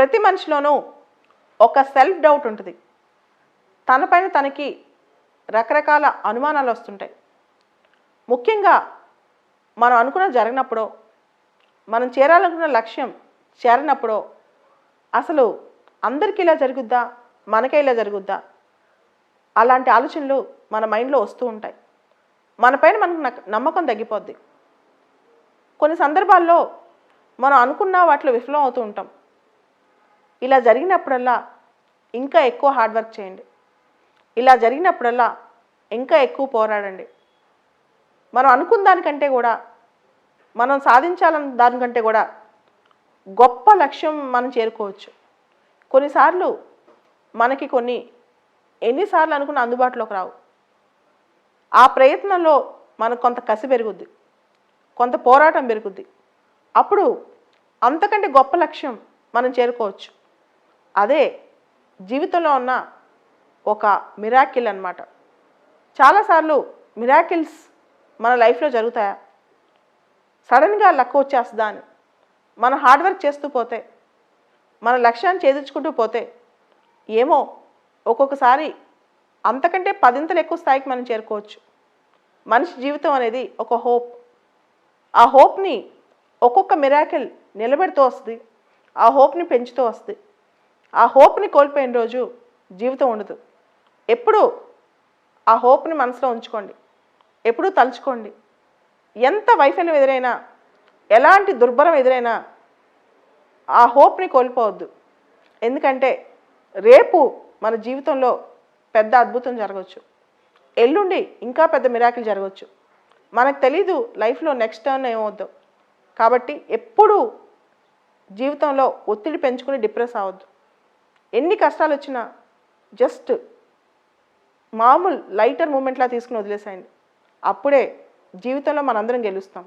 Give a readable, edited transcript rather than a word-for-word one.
ప్రతి మనిషిలోనూ ఒక self doubt ఉంటుంది. తనపైన తనకి రకరకాల అనుమానాలు వస్తుంటాయి. ముఖ్యంగా మనం అనుకున్నది జరిగినప్పుడో, మనం చేరాలనుకున్న లక్ష్యం చేరినప్పుడో, అసలు అందరికీ ఇలా జరుగుద్దా, మనకే ఇలా జరుగుద్దా, అలాంటి ఆలోచనలు మన మైండ్లో వస్తూ ఉంటాయి. మనపైన మనకు నమ్మకం తగ్గిపోద్ది. కొన్ని సందర్భాల్లో మనం అనుకున్న వాటిలో విఫలం అవుతూ ఉంటాం. ఇలా జరిగినప్పుడల్లా ఇంకా ఎక్కువ హార్డ్ వర్క్ చేయండి. ఇలా జరిగినప్పుడల్లా ఇంకా ఎక్కువ పోరాడండి. మనం అనుకున్న దానికంటే కూడా, మనం సాధించాలన్న దానికంటే కూడా గొప్ప లక్ష్యం మనం చేరుకోవచ్చు. కొన్నిసార్లు మనకి ఎన్నిసార్లు అనుకున్న అందుబాటులోకి రావు. ఆ ప్రయత్నంలో మనకు కొంత కసి పెరుగుద్ది, కొంత పోరాటం పెరుగుద్ది. అప్పుడు అంతకంటే గొప్ప లక్ష్యం మనం చేరుకోవచ్చు. అదే జీవితంలో ఉన్న ఒక మిరాకిల్ అన్నమాట. చాలాసార్లు మిరాకిల్స్ మన లైఫ్లో జరుగుతాయా, సడన్గా లక్ వచ్చేస్తుందా అని మనం హార్డ్ వర్క్ చేస్తూ పోతే, మన లక్ష్యాన్ని ఛేదించుకుంటూ పోతే, ఏమో ఒక్కొక్కసారి అంతకంటే 10 ఎక్కువ స్థాయికి మనం చేరుకోవచ్చు. మనిషి జీవితం అనేది ఒక హోప్. ఆ హోప్ని ఒక్కొక్క మిరాకిల్ నిలబెడుతూ వస్తుంది, ఆ హోప్ని పెంచుతూ వస్తుంది. ఆ హోప్ని కోల్పోయిన రోజు జీవితం ఉండదు. ఎప్పుడూ ఆ హోప్ని మనసులో ఉంచుకోండి, ఎప్పుడూ తలుచుకోండి. ఎంత వైఫల్యం ఎదురైనా, ఎలాంటి దుర్భరం ఎదురైనా ఆ హోప్ని కోల్పోవద్దు. ఎందుకంటే రేపు మన జీవితంలో పెద్ద అద్భుతం జరగవచ్చు, ఎల్లుండి ఇంకా పెద్ద మిరాకిల్ జరగవచ్చు. మనకు తెలీదు లైఫ్లో నెక్స్ట్ టర్న్ ఏమవుద్దో. కాబట్టి ఎప్పుడూ జీవితంలో ఒత్తిడి పెంచుకుని డిప్రెస్ అవ్వద్దు. ఎన్ని కష్టాలు వచ్చినా జస్ట్ మామూలు లైటర్ మూమెంట్లా తీసుకుని వదిలేసేయండి. అప్పుడే జీవితంలో మనందరం గెలుస్తాం.